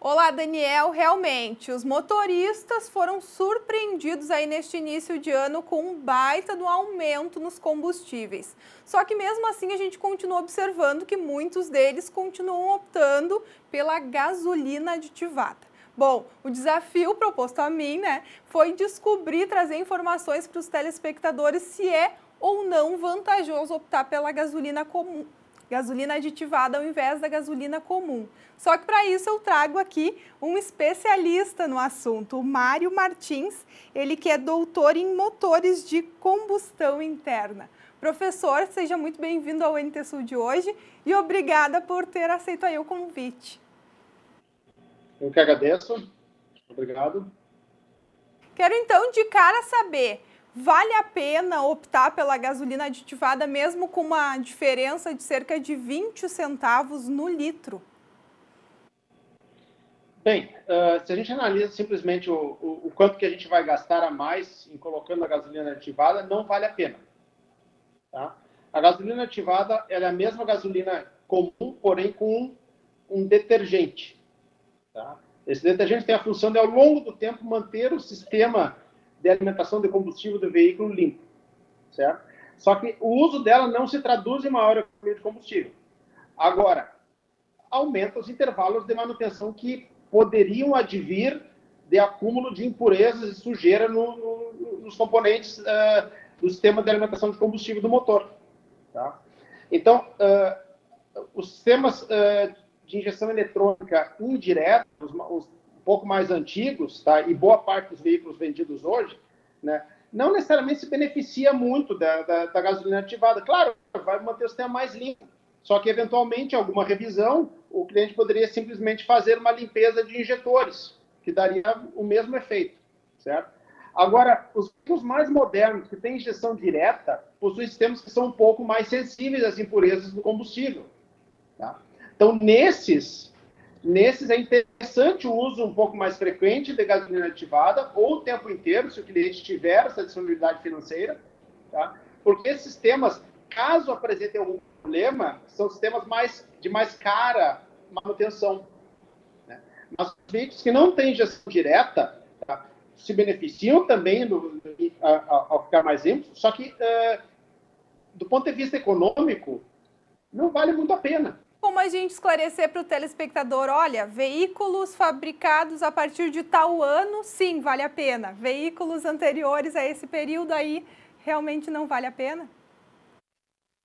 Olá, Daniel. Realmente, os motoristas foram surpreendidos aí neste início de ano com um baita do aumento nos combustíveis. Só que mesmo assim a gente continua observando que muitos deles continuam optando pela gasolina aditivada. Bom, o desafio proposto a mim, foi descobrir, trazer informações para os telespectadores se é ou não vantajoso optar pela gasolina comum. Gasolina aditivada ao invés da gasolina comum. Só que para isso eu trago aqui um especialista no assunto, o Mário Martins, ele que é doutor em motores de combustão interna. Professor, seja muito bem-vindo ao NT Sul de hoje e obrigada por ter aceito aí o convite. Eu que agradeço. Obrigado. Quero então de cara saber, vale a pena optar pela gasolina aditivada mesmo com uma diferença de cerca de 20 centavos no litro? Bem, se a gente analisa simplesmente o quanto que a gente vai gastar a mais em colocando a gasolina aditivada, não vale a pena. Tá? A gasolina aditivada ela é a mesma gasolina comum, porém com um detergente. Tá? Esse detergente tem a função de, ao longo do tempo, manter o sistema de alimentação de combustível do veículo limpo. Certo? Só que o uso dela não se traduz em maior economia de combustível. Agora, aumenta os intervalos de manutenção que poderiam advir de acúmulo de impurezas e sujeira nos componentes do sistema de alimentação de combustível do motor. Tá? Então, os sistemas de injeção eletrônica indireta, os um pouco mais antigos, tá? E boa parte dos veículos vendidos hoje, né, não necessariamente se beneficia muito da gasolina ativada. Claro, vai manter o sistema mais limpo, só que, eventualmente, alguma revisão, o cliente poderia simplesmente fazer uma limpeza de injetores, que daria o mesmo efeito, certo? Agora, os veículos mais modernos, que têm injeção direta, possuem sistemas que são um pouco mais sensíveis às impurezas do combustível. Tá? Então, nesses é interessante o uso um pouco mais frequente de gasolina aditivada, ou o tempo inteiro, se o cliente tiver essa disponibilidade financeira, tá? Porque esses sistemas, caso apresentem algum problema, são sistemas de mais cara manutenção. Né? Mas os veículos que não têm injeção direta, tá, se beneficiam também ao ficar mais limpos, só que, do ponto de vista econômico, não vale muito a pena. Como a gente esclarecer para o telespectador, olha, veículos fabricados a partir de tal ano, sim, vale a pena. Veículos anteriores a esse período aí, realmente não vale a pena?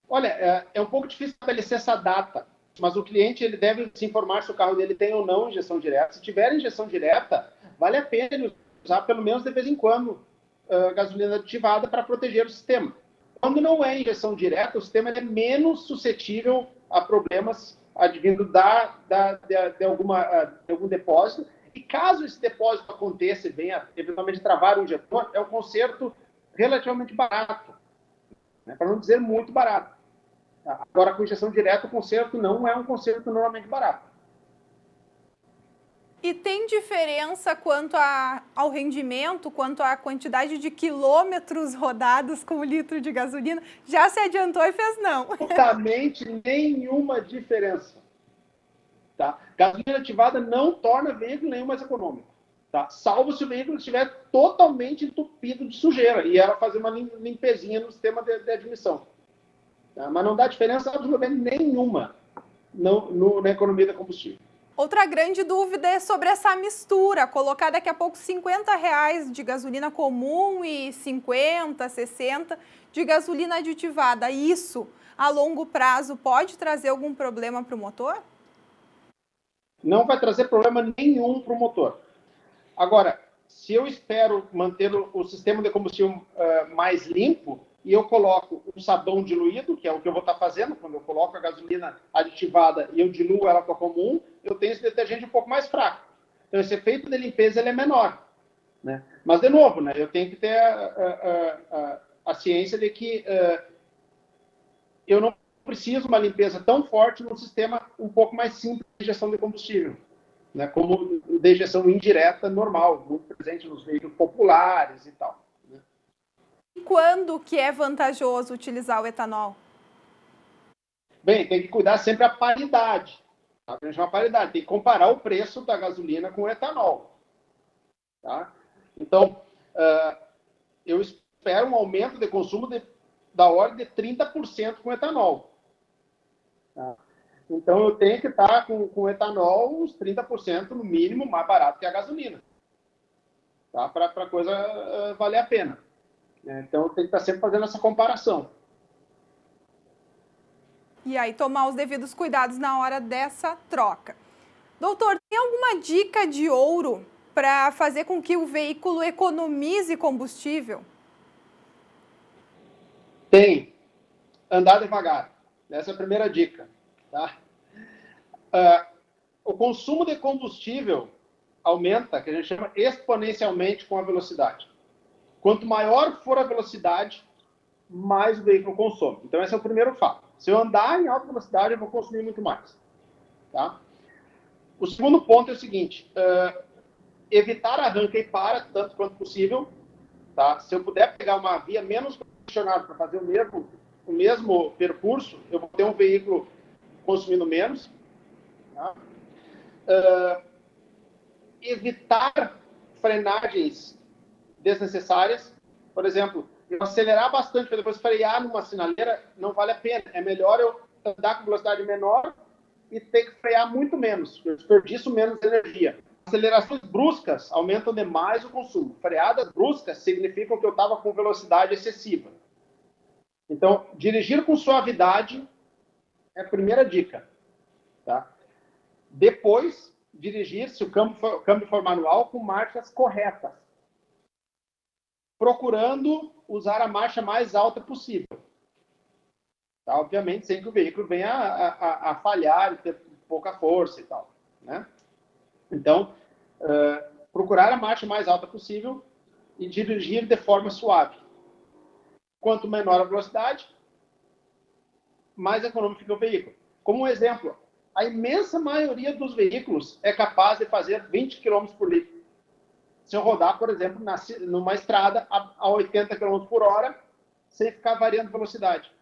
Olha, é um pouco difícil estabelecer essa data, mas o cliente ele deve se informar se o carro dele tem ou não injeção direta. Se tiver injeção direta, vale a pena ele usar pelo menos de vez em quando gasolina aditivada para proteger o sistema. Quando não é injeção direta, o sistema é menos suscetível a problemas advindo de algum depósito. E caso esse depósito aconteça e venha eventualmente travar o injetor, é um conserto relativamente barato, né, para não dizer muito barato. Agora, com injeção direta, o conserto não é um conserto normalmente barato. E tem diferença quanto ao rendimento, quanto à quantidade de quilômetros rodados com o litro de gasolina? Já se adiantou e fez não. Absolutamente nenhuma diferença. Tá? Gasolina ativada não torna veículo nenhum mais econômico. Tá? Salvo se o veículo estiver totalmente entupido de sujeira e ela fazer uma limpezinha no sistema de admissão. Tá? Mas não dá diferença absolutamente nenhuma na economia de combustível. Outra grande dúvida é sobre essa mistura, colocar daqui a pouco R$50 de gasolina comum e 50, 60 de gasolina aditivada. Isso, a longo prazo, pode trazer algum problema para o motor? Não vai trazer problema nenhum para o motor. Agora, se eu espero manter o sistema de combustível mais limpo, e eu coloco um sabão diluído, que é o que eu vou estar fazendo, quando eu coloco a gasolina aditivada e eu diluo ela com a comum, eu tenho esse detergente um pouco mais fraco. Então, esse efeito de limpeza ele é menor. Né? Mas, de novo, né, eu tenho que ter a ciência de que eu não preciso uma limpeza tão forte num sistema um pouco mais simples de gestão de combustível, né, como de injeção indireta normal, muito presente nos veículos populares e tal. Né? E quando que é vantajoso utilizar o etanol? Bem, tem que cuidar sempre a paridade. A gente chama paridade. Tem que comparar o preço da gasolina com o etanol. Tá? Então, eu espero um aumento de consumo da ordem de 30% com etanol. Tá? Então, eu tenho que estar com etanol uns 30% no mínimo mais barato que a gasolina. Tá? Para a coisa valer a pena. Então, eu tenho que estar sempre fazendo essa comparação. E aí, tomar os devidos cuidados na hora dessa troca. Doutor, tem alguma dica de ouro para fazer com que o veículo economize combustível? Tem. Andar devagar. Essa é a primeira dica. Tá? O consumo de combustível aumenta, que a gente chama exponencialmente com a velocidade. Quanto maior for a velocidade, mais o veículo consome. Então, esse é o primeiro fato. Se eu andar em alta velocidade, eu vou consumir muito mais. Tá? O segundo ponto é o seguinte, evitar arranca e para, tanto quanto possível. Tá? Se eu puder pegar uma via menos condicionada para fazer o mesmo percurso, eu vou ter um veículo consumindo menos. Tá? Evitar frenagens desnecessárias. Por exemplo, eu acelerar bastante para depois frear numa sinaleira não vale a pena. É melhor eu andar com velocidade menor e ter que frear muito menos. Eu desperdiço menos energia. Acelerações bruscas aumentam demais o consumo. Freadas bruscas significam que eu estava com velocidade excessiva. Então, dirigir com suavidade é a primeira dica. Tá? Depois, dirigir, se o câmbio for manual, com marchas corretas. Procurando usar a marcha mais alta possível. Tá? Obviamente, sem que o veículo venha a falhar e ter pouca força e tal. Né? Então, procurar a marcha mais alta possível e dirigir de forma suave. Quanto menor a velocidade, mais econômico fica o veículo. Como um exemplo, a imensa maioria dos veículos é capaz de fazer 20 km por litro. Se eu rodar, por exemplo, numa estrada a 80 km por hora, sem ficar variando velocidade.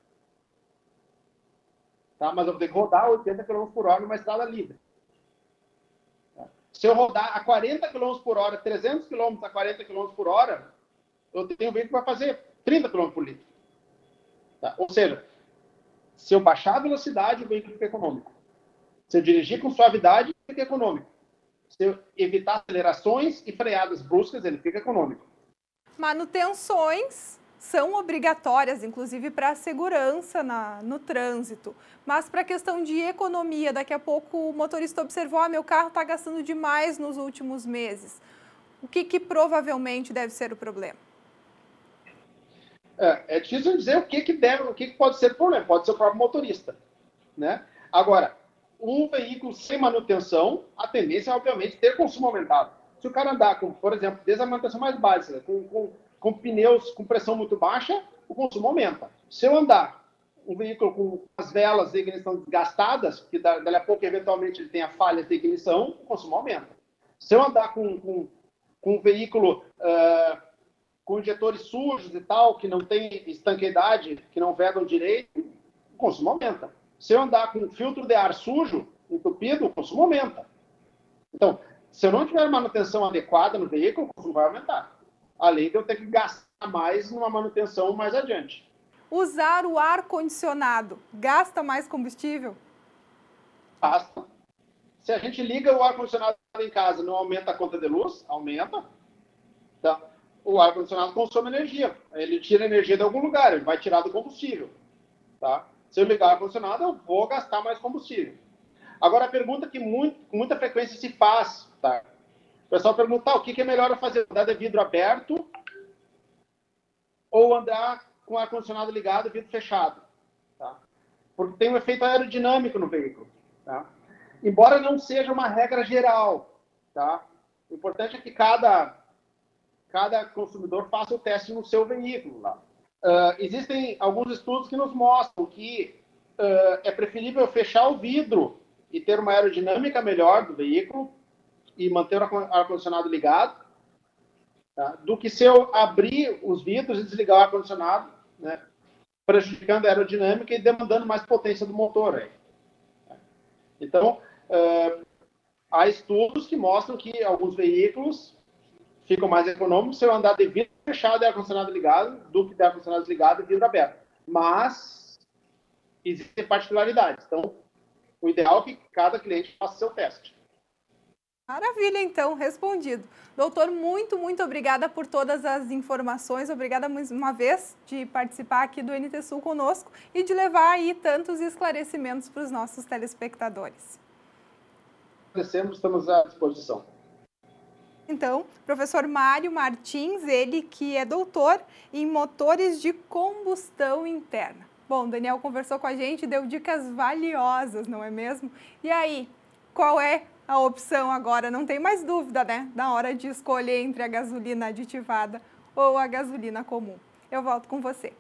Tá? Mas eu vou ter que rodar a 80 km por hora numa estrada livre. Tá? Se eu rodar a 40 km por hora, 300 km a 40 km por hora, eu tenho um veículo que vai fazer 30 km por litro. Tá? Ou seja, se eu baixar a velocidade, o veículo fica econômico. Se eu dirigir com suavidade, fica econômico. Se eu evitar acelerações e freadas bruscas, ele fica econômico. Manutenções são obrigatórias, inclusive para a segurança no trânsito. Mas para a questão de economia, daqui a pouco o motorista observou, meu carro está gastando demais nos últimos meses. O que provavelmente deve ser o problema? É difícil dizer o que pode ser o problema. Pode ser o próprio motorista. Né? Agora, um veículo sem manutenção, a tendência é, obviamente, ter consumo aumentado. Se o cara andar com, por exemplo, desde a manutenção mais básica, com pneus com pressão muito baixa, o consumo aumenta. Se eu andar um veículo com as velas de ignição desgastadas, que dali a pouco, eventualmente, ele tenha falhas de ignição, o consumo aumenta. Se eu andar com um veículo com injetores sujos e tal, que não tem estanqueidade, que não vedam direito, o consumo aumenta. Se eu andar com um filtro de ar sujo, entupido, o consumo aumenta. Então, se eu não tiver manutenção adequada no veículo, o consumo vai aumentar. Além de eu ter que gastar mais numa manutenção mais adiante. Usar o ar-condicionado gasta mais combustível? Gasta. Se a gente liga o ar-condicionado em casa, não aumenta a conta de luz? Aumenta. Então, o ar-condicionado consome energia. Ele tira energia de algum lugar, ele vai tirar do combustível. Tá? Se eu ligar o ar-condicionado, eu vou gastar mais combustível. Agora, a pergunta que com muita frequência se faz, tá? O pessoal pergunta, o que é melhor eu fazer? Andar de vidro aberto ou andar com o ar-condicionado ligado e vidro fechado? Tá? Porque tem um efeito aerodinâmico no veículo. Tá? Embora não seja uma regra geral. Tá? O importante é que cada consumidor faça o teste no seu veículo. Lá. Existem alguns estudos que nos mostram que é preferível fechar o vidro e ter uma aerodinâmica melhor do veículo e manter o ar-condicionado ligado, tá? Do que se eu abrir os vidros e desligar o ar-condicionado, né, prejudicando a aerodinâmica e demandando mais potência do motor. Aí. Então, há estudos que mostram que alguns veículos ficam mais econômicos se eu andar de vidro fechado e ar-condicionado ligado do que de ar-condicionado ligado e vidro aberto. Mas existem particularidades. Então, o ideal é que cada cliente faça seu teste. Maravilha, então, respondido. Doutor, muito obrigada por todas as informações. Obrigada mais uma vez de participar aqui do NT Sul conosco e de levar aí tantos esclarecimentos para os nossos telespectadores. Agradecemos, estamos à disposição. Então, professor Mário Martins, ele que é doutor em motores de combustão interna. Bom, Daniel conversou com a gente, deu dicas valiosas, não é mesmo? E aí, qual é a opção agora? Não tem mais dúvida, né? Na hora de escolher entre a gasolina aditivada ou a gasolina comum. Eu volto com você.